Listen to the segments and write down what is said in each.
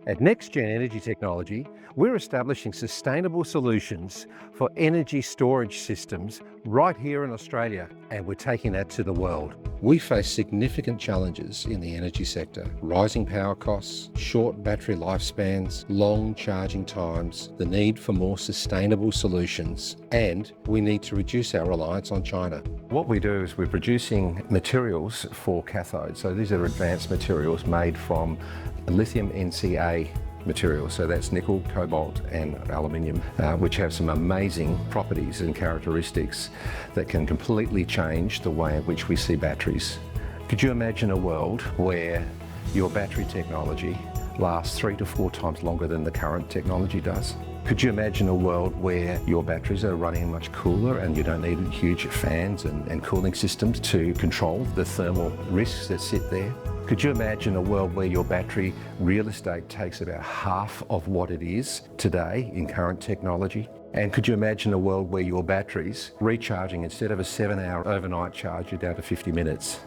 At NextGen Energy Technology, we're establishing sustainable solutions for energy storage systems right here in Australia, and we're taking that to the world. We face significant challenges in the energy sector: rising power costs, short battery lifespans, long charging times, the need for more sustainable solutions, and we need to reduce our reliance on China. What we do is we're producing materials for cathodes. So these are advanced materials made from Lithium NCA materials, so that's nickel, cobalt and aluminium, which have some amazing properties and characteristics that can completely change the way in which we see batteries. Could you imagine a world where your battery technology lasts 3 to 4 times longer than the current technology does? Could you imagine a world where your batteries are running much cooler and you don't need huge fans and cooling systems to control the thermal risks that sit there? Could you imagine a world where your battery real estate takes about half of what it is today in current technology? And could you imagine a world where your batteries recharging, instead of a 7-hour overnight charge, you're down to 50 minutes?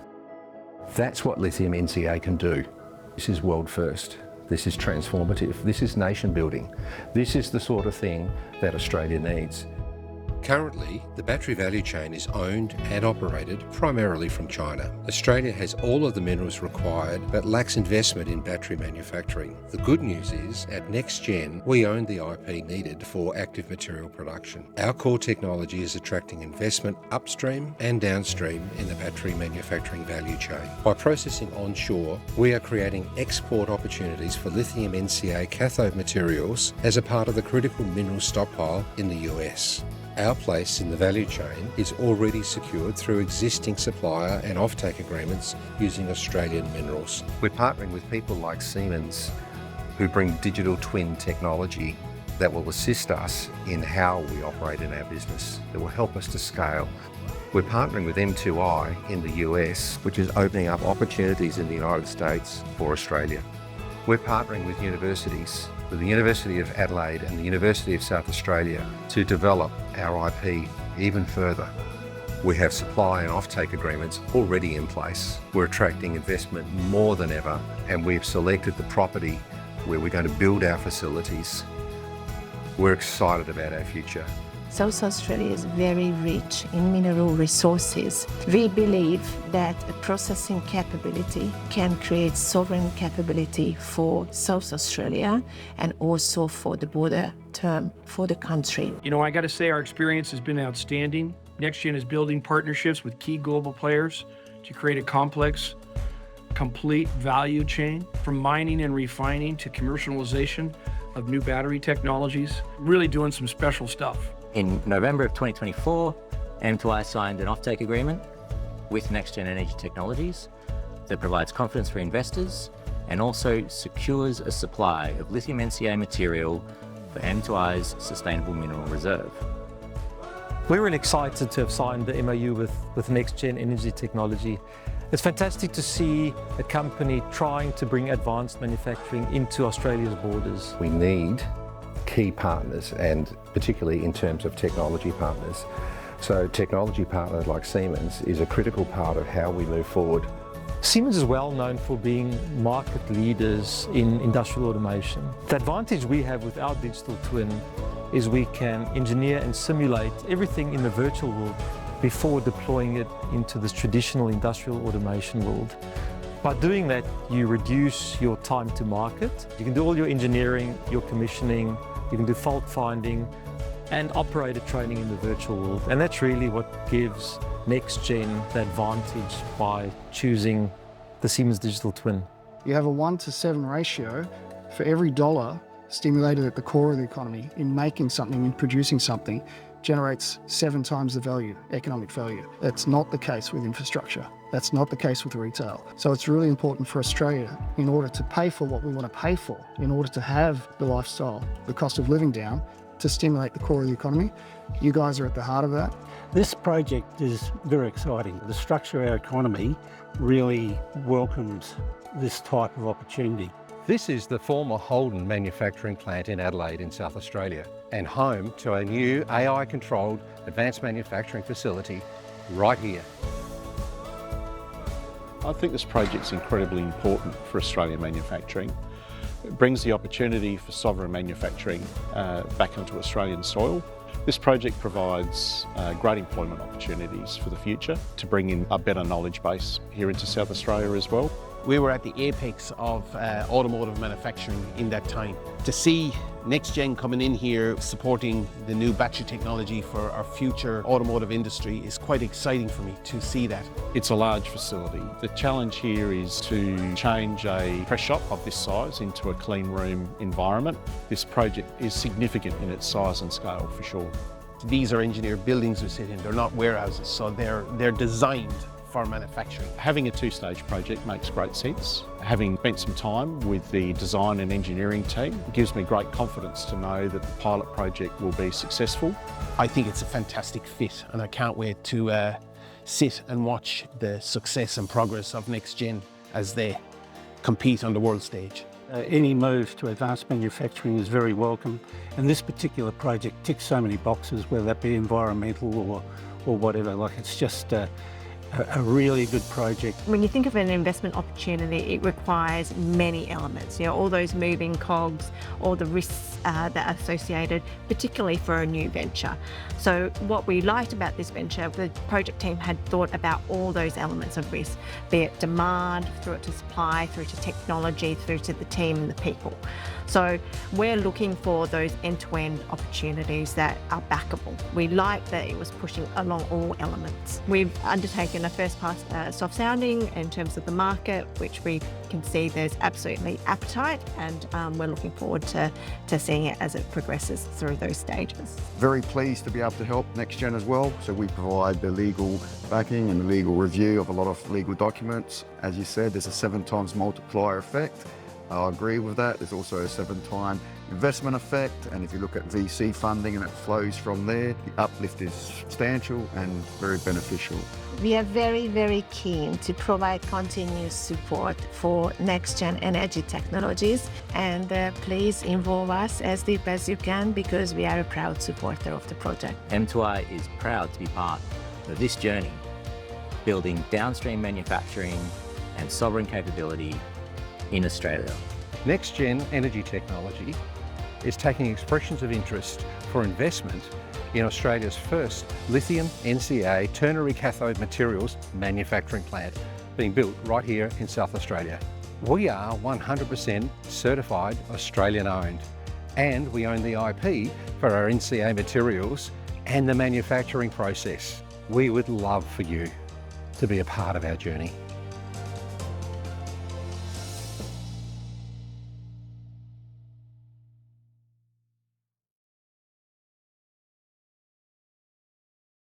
That's what Lithium NCA can do. This is world first. This is transformative. This is nation building. This is the sort of thing that Australia needs. Currently, the battery value chain is owned and operated primarily from China. Australia has all of the minerals required but lacks investment in battery manufacturing. The good news is, at NextGen, we own the IP needed for active material production. Our core technology is attracting investment upstream and downstream in the battery manufacturing value chain. By processing onshore, we are creating export opportunities for Lithium NCA cathode materials as a part of the critical mineral stockpile in the US. Our place in the value chain is already secured through existing supplier and offtake agreements using Australian minerals. We're partnering with people like Siemens, who bring digital twin technology that will assist us in how we operate in our business, that will help us to scale. We're partnering with M2I in the US, which is opening up opportunities in the United States for Australia. We're partnering with universities, with the University of Adelaide and the University of South Australia, to develop our IP even further. We have supply and offtake agreements already in place. We're attracting investment more than ever, and we've selected the property where we're going to build our facilities. We're excited about our future. South Australia is very rich in mineral resources. We believe that a processing capability can create sovereign capability for South Australia and also for the broader term for the country. You know, I got to say our experience has been outstanding. NextGen is building partnerships with key global players to create a complex, complete value chain from mining and refining to commercialization of new battery technologies. Really doing some special stuff. In November of 2024, M2I signed an offtake agreement with NextGen Energy Technologies that provides confidence for investors and also secures a supply of Lithium NCA material for M2I's Sustainable Mineral Reserve. We're really excited to have signed the MOU with NextGen Energy Technology. It's fantastic to see a company trying to bring advanced manufacturing into Australia's borders. We need key partners, and particularly in terms of technology partners. So technology partners like Siemens is a critical part of how we move forward. Siemens is well known for being market leaders in industrial automation. The advantage we have with our digital twin is we can engineer and simulate everything in the virtual world before deploying it into this traditional industrial automation world. By doing that, you reduce your time to market. You can do all your engineering, your commissioning, you can do fault finding and operator training in the virtual world. And that's really what gives NextGen the advantage by choosing the Siemens Digital Twin. You have a 1-to-7 ratio for every dollar stimulated at the core of the economy in making something, in producing something, generates 7 times the value, economic value. That's not the case with infrastructure. That's not the case with retail. So it's really important for Australia, in order to pay for what we want to pay for, in order to have the lifestyle, the cost of living down, to stimulate the core of the economy. You guys are at the heart of that. This project is very exciting. The structure of our economy really welcomes this type of opportunity. This is the former Holden manufacturing plant in Adelaide in South Australia, and home to a new AI-controlled advanced manufacturing facility right here. I think this project's incredibly important for Australian manufacturing. It brings the opportunity for sovereign manufacturing back onto Australian soil. This project provides great employment opportunities for the future to bring in a better knowledge base here into South Australia as well. We were at the apex of automotive manufacturing in that time. To see NextGen coming in here supporting the new battery technology for our future automotive industry is quite exciting for me to see that. It's a large facility. The challenge here is to change a press shop of this size into a clean room environment. This project is significant in its size and scale for sure. These are engineered buildings we sit in, they're not warehouses, so they're designed for manufacturing. Having a two-stage project makes great sense. Having spent some time with the design and engineering team gives me great confidence to know that the pilot project will be successful. I think it's a fantastic fit and I can't wait to sit and watch the success and progress of NextGen as they compete on the world stage. Any move to advanced manufacturing is very welcome, and this particular project ticks so many boxes, whether that be environmental or whatever. Like, it's just a really good project. When you think of an investment opportunity, it requires many elements, all those moving cogs, all the risks that are associated, particularly for a new venture. So what we liked about this venture, the project team had thought about all those elements of risk, be it demand, through it to supply, through to technology, through to the team and the people. So we're looking for those end-to-end opportunities that are backable. We like that it was pushing along all elements. We've undertaken a first pass soft sounding in terms of the market, which we can see there's absolutely appetite, and we're looking forward to seeing it as it progresses through those stages. Very pleased to be able to help NextGen as well. So we provide the legal backing and the legal review of a lot of legal documents. As you said, there's a 7 times multiplier effect. I agree with that. There's also a 7-time investment effect, and if you look at VC funding and it flows from there, the uplift is substantial and very beneficial. We are very, very keen to provide continuous support for NextGen energy technologies, and please involve us as deep as you can, because we are a proud supporter of the project. M2I is proud to be part of this journey, building downstream manufacturing and sovereign capability in Australia. NextGen energy technology is taking expressions of interest for investment in Australia's first Lithium NCA ternary cathode materials manufacturing plant being built right here in South Australia. We are 100% certified Australian owned, and we own the IP for our NCA materials and the manufacturing process. We would love for you to be a part of our journey.